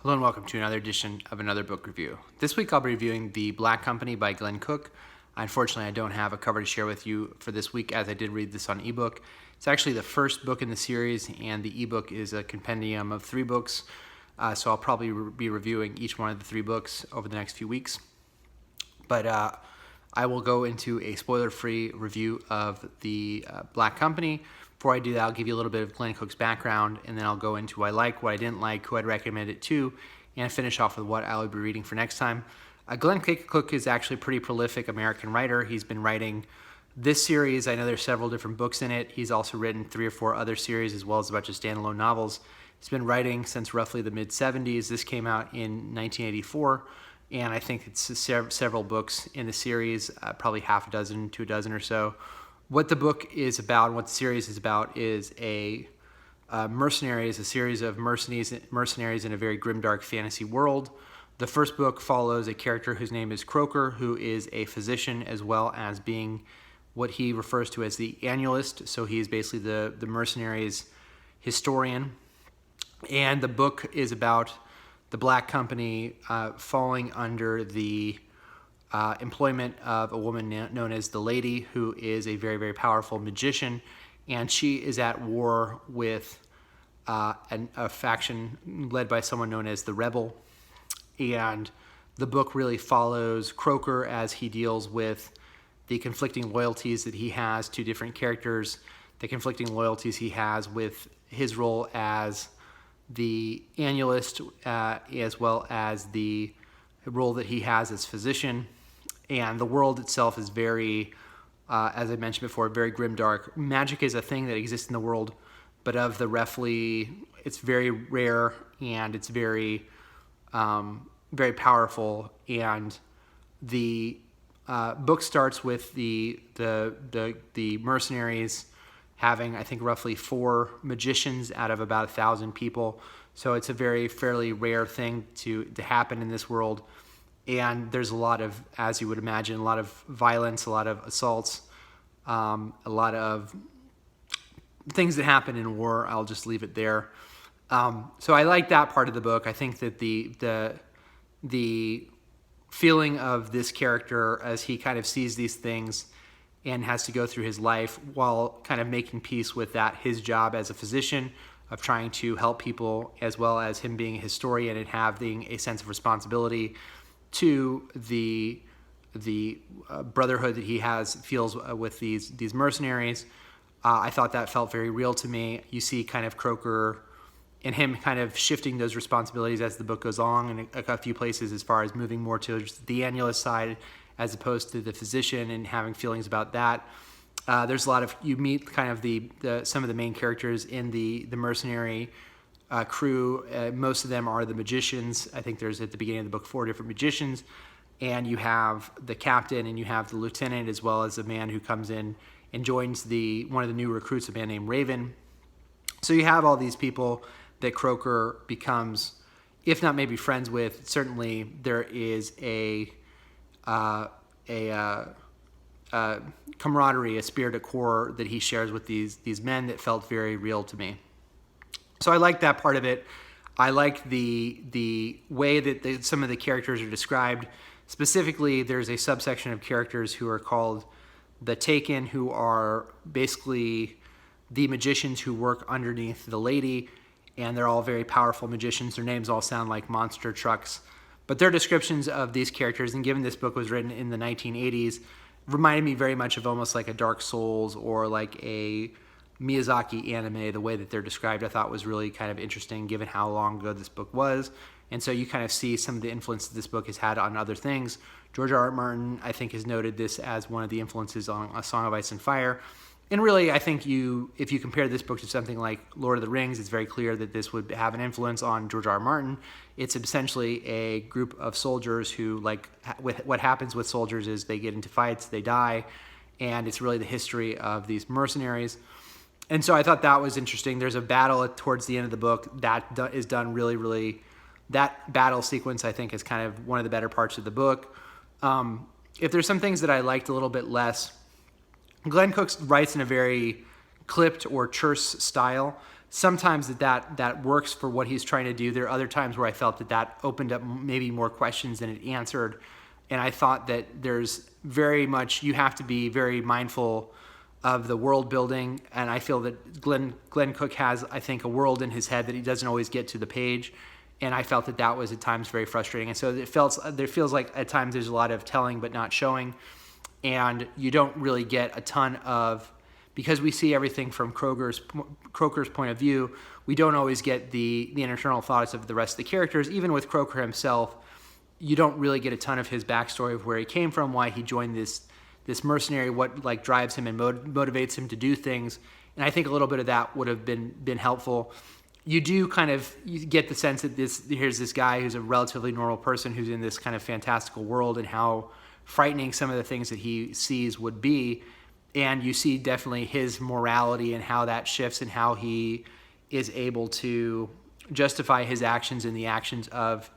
Hello and welcome to another edition of Another Book Review. This week I'll be reviewing The Black Company by Glen. Unfortunately, I don't have a cover to share with you for this week as I did read this on ebook. It's actually the first book in the series, and the ebook is a compendium of 3 books, so I'll probably be reviewing each one of the 3 books over the next few weeks. But I will go into a spoiler-free review of The Black Company. Before I do that, I'll give you a little bit of Glen Cook's background, and then I'll go into what I like, what I didn't like, who I'd recommend it to, and finish off with what I'll be reading for next time. Glen Cook is actually a pretty prolific American writer. He's been writing this series. I know there's several different books in it. He's also written 3 or 4 other series as well as a bunch of standalone novels. He's been writing since roughly the mid-70s. This came out in 1984, and I think it's several books in the series, probably half a dozen to a dozen or so. What the book is about, and what the series is about, is a series of mercenaries in a very grimdark fantasy world. The first book follows a character whose name is Croker, who is a physician as well as being what he refers to as the annalist. So he is basically the mercenaries' historian. And the book is about the Black Company falling under the employment of a woman known as the Lady, who is a very, very powerful magician, and she is at war with a faction led by someone known as the Rebel. And the book really follows Croker as he deals with the conflicting loyalties that he has to different characters, the conflicting loyalties he has with his role as the annalist, as well as the role that he has as physician. And the world itself is very, as I mentioned before, very grimdark. Magic is a thing that exists in the world, but of the roughly, it's very rare and it's very, very powerful. And the book starts with the mercenaries having, I think, roughly 4 magicians out of about 1,000 people. So it's a very fairly rare thing to happen in this world. And there's a lot of, as you would imagine, a lot of violence, a lot of assaults, a lot of things that happen in war. I'll just leave it there. So I like that part of the book. I think that the feeling of this character as he kind of sees these things and has to go through his life while kind of making peace with that, his job as a physician of trying to help people, as well as him being a historian and having a sense of responsibility to the brotherhood that he feels with these mercenaries. I thought that felt very real to me. You see kind of Croker and him kind of shifting those responsibilities as the book goes on in a few places, as far as moving more to the annalist side as opposed to the physician and having feelings about that. There's a lot of, you meet kind of some of the main characters in the mercenary crew. Most of them are the magicians. I think there's, at the beginning of the book, 4 different magicians, and you have the captain and you have the lieutenant, as well as a man who comes in and joins one of the new recruits, a man named Raven. So you have all these people that Croker becomes, if not maybe friends with, certainly there is a camaraderie, a spirit, a core that he shares with these men that felt very real to me. So I like that part of it. I like the way that some of the characters are described. Specifically, there's a subsection of characters who are called the Taken, who are basically the magicians who work underneath the Lady, and they're all very powerful magicians. Their names all sound like monster trucks. But their descriptions of these characters, and given this book was written in the 1980s, reminded me very much of almost like a Dark Souls or like a Miyazaki anime. The way that they're described I thought was really kind of interesting given how long ago this book was. And so you kind of see some of the influence that this book has had on other things. George R. R. Martin, I think, has noted this as one of the influences on A Song of Ice and Fire. And really, I think if you compare this book to something like Lord of the Rings, it's very clear that this would have an influence on George R. R. Martin. It's essentially a group of soldiers who, like, what happens with soldiers is they get into fights, they die, and it's really the history of these mercenaries. And so I thought that was interesting. There's a battle towards the end of the book that is done really, really, that battle sequence I think is kind of one of the better parts of the book. If there's some things that I liked a little bit less, Glen Cook writes in a very clipped or terse style. sometimes that works for what he's trying to do. There are other times where I felt that opened up maybe more questions than it answered. And I thought that there's very much, you have to be very mindful of the world building. And I feel that Glen Cook has, I think, a world in his head that he doesn't always get to the page. And I felt that was at times very frustrating. And so there feels like at times there's a lot of telling but not showing. And you don't really get a ton of, because we see everything from Croker's point of view, we don't always get the internal thoughts of the rest of the characters. Even with Croker himself, you don't really get a ton of his backstory of where he came from, why he joined this mercenary, what like drives him and motivates him to do things. And I think a little bit of that would have been helpful. You do you get the sense that here's this guy who's a relatively normal person who's in this kind of fantastical world, and how frightening some of the things that he sees would be. And you see definitely his morality and how that shifts, and how he is able to justify his actions and the actions of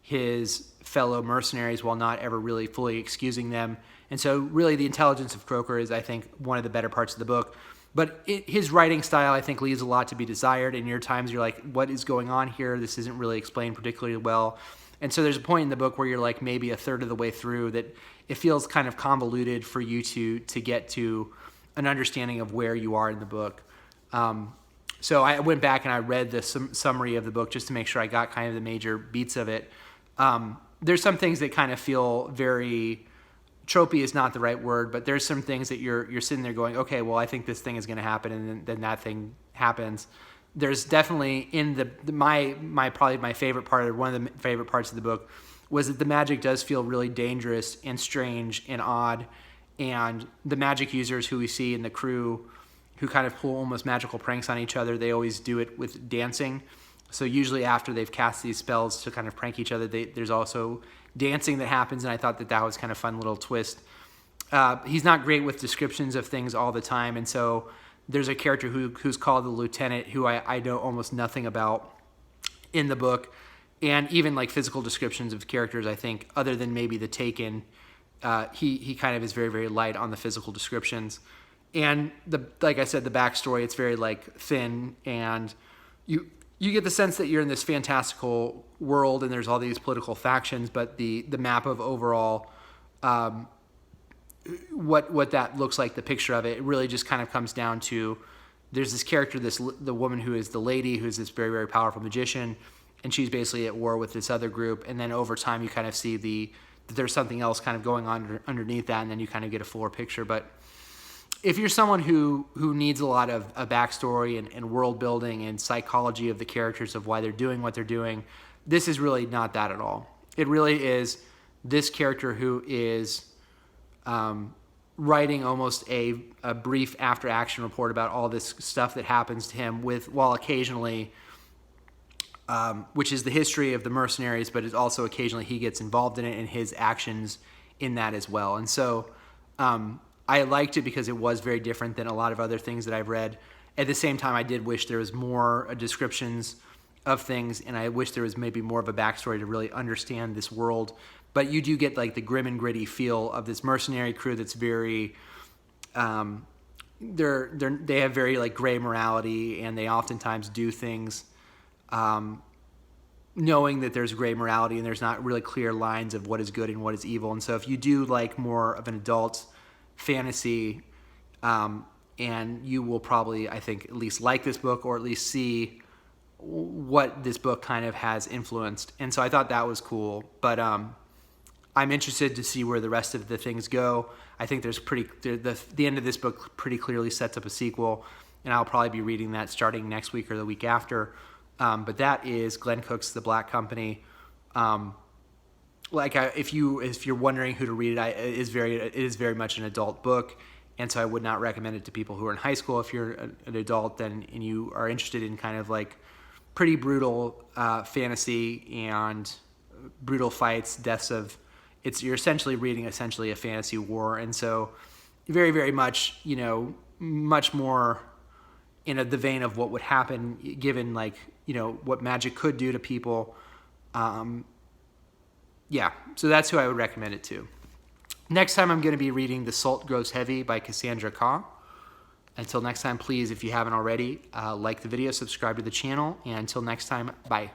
his fellow mercenaries while not ever really fully excusing them. And so really the intelligence of Croker is, I think, one of the better parts of the book. But his writing style, I think, leaves a lot to be desired. And times you're like, what is going on here? This isn't really explained particularly well. And so there's a point in the book where you're like maybe a third of the way through that it feels kind of convoluted for you to get to an understanding of where you are in the book. So I went back and I read the summary of the book just to make sure I got kind of the major beats of it. There's some things that kind of feel very tropey is not the right word, but there's some things that you're sitting there going, okay, well, I think this thing is going to happen, and then that thing happens. There's definitely in my probably my favorite part, or one of the favorite parts of the book, was that the magic does feel really dangerous and strange and odd, and the magic users who we see in the crew who kind of pull almost magical pranks on each other, they always do it with dancing. So usually after they've cast these spells to kind of prank each other, there's also dancing that happens, and I thought that was kind of fun little twist. He's not great with descriptions of things all the time, and so there's a character who's called the Lieutenant, who I know almost nothing about in the book, and even like physical descriptions of characters, I think, other than maybe the Taken, he kind of is very, very light on the physical descriptions. And like I said, the backstory, it's very like thin, and you get the sense that you're in this fantastical world and there's all these political factions, but the map of overall what that looks like, the picture of it really just kind of comes down to, there's this character, the woman who is the lady, who's this very, very powerful magician, and she's basically at war with this other group. And then over time you kind of see that there's something else kind of going on underneath that, and then you kind of get a fuller picture. But if you're someone who needs a lot of a backstory and world building and psychology of the characters, of why they're doing what they're doing, this is really not that at all. It really is this character who is writing almost a brief after action report about all this stuff that happens to him, while occasionally, which is the history of the mercenaries, but it's also occasionally he gets involved in it and his actions in that as well. And so I liked it because it was very different than a lot of other things that I've read. At the same time, I did wish there was more descriptions of things, and I wish there was maybe more of a backstory to really understand this world. But you do get like the grim and gritty feel of this mercenary crew that's very, they have very like gray morality, and they oftentimes do things knowing that there's gray morality and there's not really clear lines of what is good and what is evil. And so if you do like more of an adult fantasy, and you will probably, I think, at least like this book, or at least see what this book kind of has influenced. And so I thought that was cool. But I'm interested to see where the rest of the things go. I think there's the end of this book pretty clearly sets up a sequel, and I'll probably be reading that starting next week or the week after. But that is Glen Cook's The Black Company. If you're wondering who to read it, it is very much an adult book, and so I would not recommend it to people who are in high school. If you're an adult and you are interested in kind of like pretty brutal fantasy and brutal fights, you're essentially reading a fantasy war, and so very, very much, much more in the vein of what would happen given what magic could do to people. So that's who I would recommend it to. Next time I'm going to be reading The Salt Grows Heavy by Cassandra Khaw. Until next time, please, if you haven't already, like the video, subscribe to the channel, and until next time, bye.